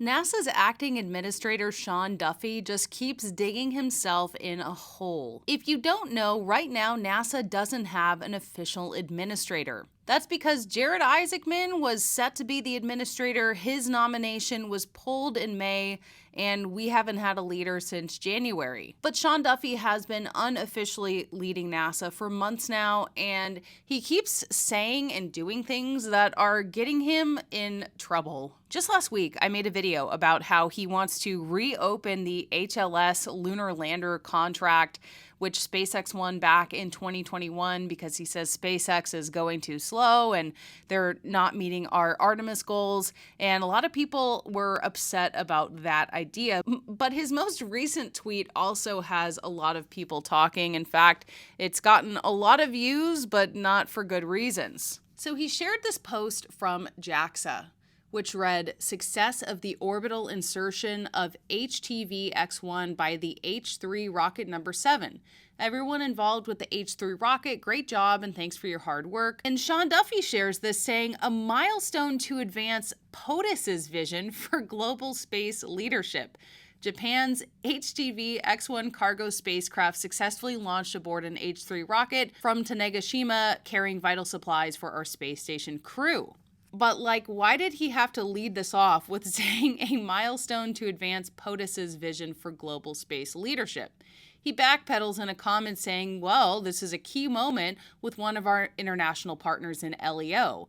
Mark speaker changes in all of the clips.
Speaker 1: NASA's acting administrator Sean Duffy just keeps digging himself in a hole. If you don't know, right now NASA doesn't have an official administrator. That's because Jared Isaacman was set to be the administrator. His nomination was pulled in May, and we haven't had a leader since January. But Sean Duffy has been unofficially leading NASA for months now, and he keeps saying and doing things that are getting him in trouble. Just last week, I made a video about how he wants to reopen the HLS lunar lander contract, which SpaceX won back in 2021 because he says SpaceX is going too slow and they're not meeting our Artemis goals. And a lot of people were upset about that idea. But his most recent tweet also has a lot of people talking. In fact, it's gotten a lot of views, but not for good reasons. So he shared this post from JAXA, which read, "Success of the orbital insertion of HTV-X1 by the H3 rocket number 7. Everyone involved with the H3 rocket, great job and thanks for your hard work." And Sean Duffy shares this saying, "A milestone to advance POTUS's vision for global space leadership. Japan's HTV-X1 cargo spacecraft successfully launched aboard an H3 rocket from Tanegashima, carrying vital supplies for our space station crew." But why did he have to lead this off with saying a milestone to advance POTUS's vision for global space leadership? He backpedals in a comment saying, well, this is a key moment with one of our international partners in LEO,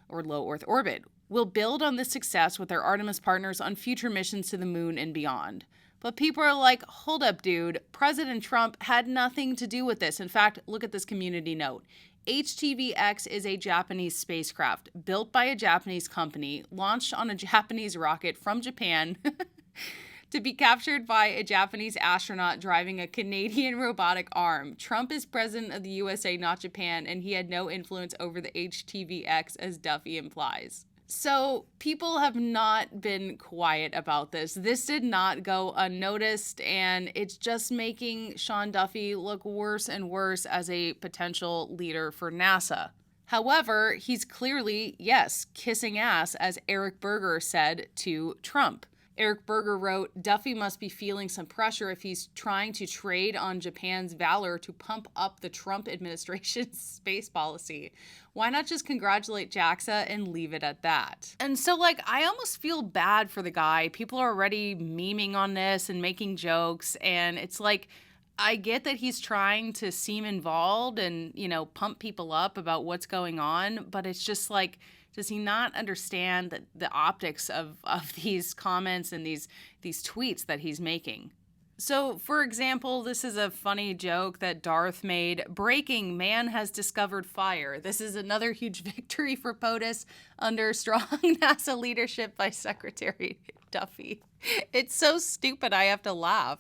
Speaker 1: or low Earth orbit. We'll build on this success with our Artemis partners on future missions to the moon and beyond. But people are like, hold up, dude. President Trump had nothing to do with this. In fact, look at this community note. HTV-X is a Japanese spacecraft built by a Japanese company, launched on a Japanese rocket from Japan to be captured by a Japanese astronaut driving a Canadian robotic arm. Trump is president of the USA, not Japan, and he had no influence over the HTV-X, as Duffy implies. So people have not been quiet about this. This did not go unnoticed, and it's just making Sean Duffy look worse and worse as a potential leader for NASA. However, he's clearly, yes, kissing ass, as Eric Berger said to Trump. Eric Berger wrote, "Duffy must be feeling some pressure if he's trying to trade on Japan's valor to pump up the Trump administration's space policy. Why not just congratulate JAXA and leave it at that?" And so, I almost feel bad for the guy. People are already memeing on this and making jokes, and it's I get that he's trying to seem involved and, pump people up about what's going on, but it's just does he not understand the optics of these comments and these tweets that he's making? So, for example, this is a funny joke that Darth made. "Breaking, man has discovered fire. This is another huge victory for POTUS under strong NASA leadership by Secretary Duffy." It's so stupid I have to laugh.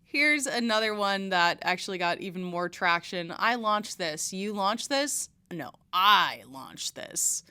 Speaker 1: Here's another one that actually got even more traction. "I launched this. You launched this?" "No, I launched this."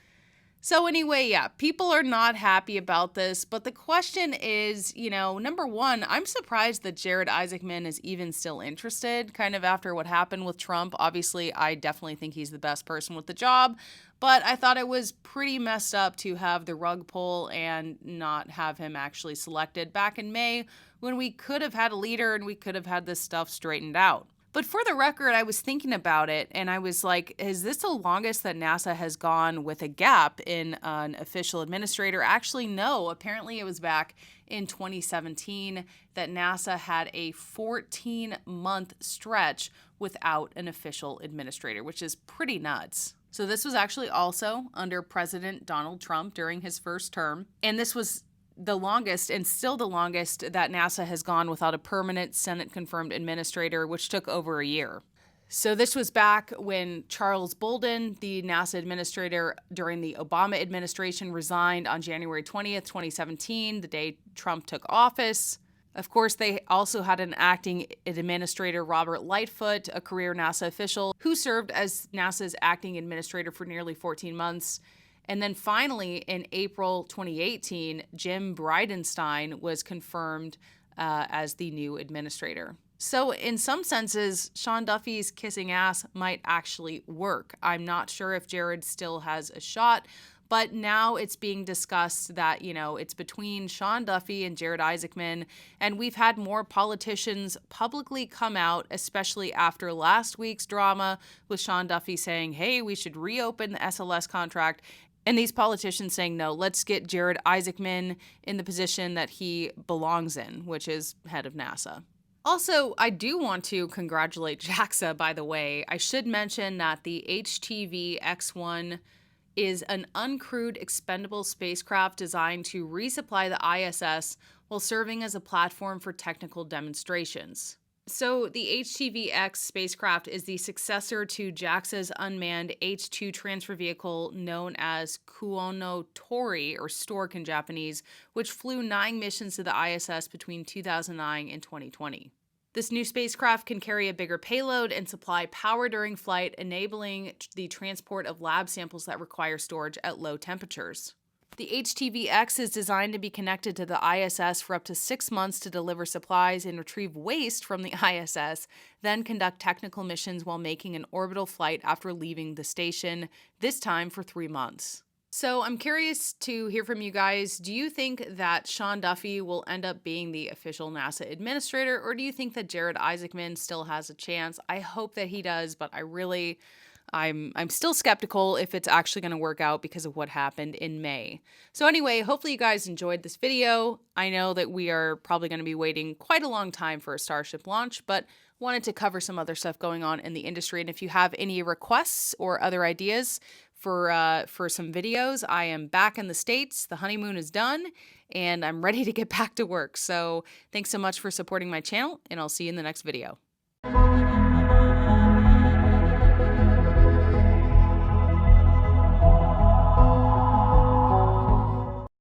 Speaker 1: So anyway, yeah, people are not happy about this, but the question is, number one, I'm surprised that Jared Isaacman is even still interested, kind of after what happened with Trump. Obviously, I definitely think he's the best person with the job, but I thought it was pretty messed up to have the rug pull and not have him actually selected back in May when we could have had a leader and we could have had this stuff straightened out. But for the record, I was thinking about it, and I was like, is this the longest that NASA has gone with a gap in an official administrator? Actually, no. Apparently, it was back in 2017 that NASA had a 14-month stretch without an official administrator, which is pretty nuts. So this was actually also under President Donald Trump during his first term, and this was the longest and still the longest that NASA has gone without a permanent Senate-confirmed administrator, which took over a year. So this was back when Charles Bolden, the NASA administrator during the Obama administration, resigned on January 20th, 2017, the day Trump took office. Of course, they also had an acting administrator, Robert Lightfoot, a career NASA official, who served as NASA's acting administrator for nearly 14 months. And then finally, in April 2018, Jim Bridenstine was confirmed as the new administrator. So in some senses, Sean Duffy's kissing ass might actually work. I'm not sure if Jared still has a shot, But now it's being discussed that, it's between Sean Duffy and Jared Isaacman. And we've had more politicians publicly come out, especially after last week's drama with Sean Duffy saying, hey, we should reopen the SLS contract. And these politicians saying, no, let's get Jared Isaacman in the position that he belongs in, which is head of NASA. Also, I do want to congratulate JAXA, by the way. I should mention that the HTV-X1 is an uncrewed expendable spacecraft designed to resupply the ISS while serving as a platform for technical demonstrations. So the HTV-X spacecraft is the successor to JAXA's unmanned H-2 transfer vehicle known as Kuonotori, or Stork in Japanese, which flew 9 missions to the ISS between 2009 and 2020. This new spacecraft can carry a bigger payload and supply power during flight, enabling the transport of lab samples that require storage at low temperatures. The HTV-X is designed to be connected to the ISS for up to 6 months to deliver supplies and retrieve waste from the ISS, then conduct technical missions while making an orbital flight after leaving the station, this time for 3 months. So I'm curious to hear from you guys. Do you think that Sean Duffy will end up being the official NASA administrator, or do you think that Jared Isaacman still has a chance? I hope that he does, but I'm still skeptical if it's actually going to work out because of what happened in May. So anyway, hopefully you guys enjoyed this video. I know that we are probably going to be waiting quite a long time for a Starship launch, but wanted to cover some other stuff going on in the industry. And if you have any requests or other ideas for some videos, I am back in the States. The honeymoon is done and I'm ready to get back to work. So thanks so much for supporting my channel, and I'll see you in the next video.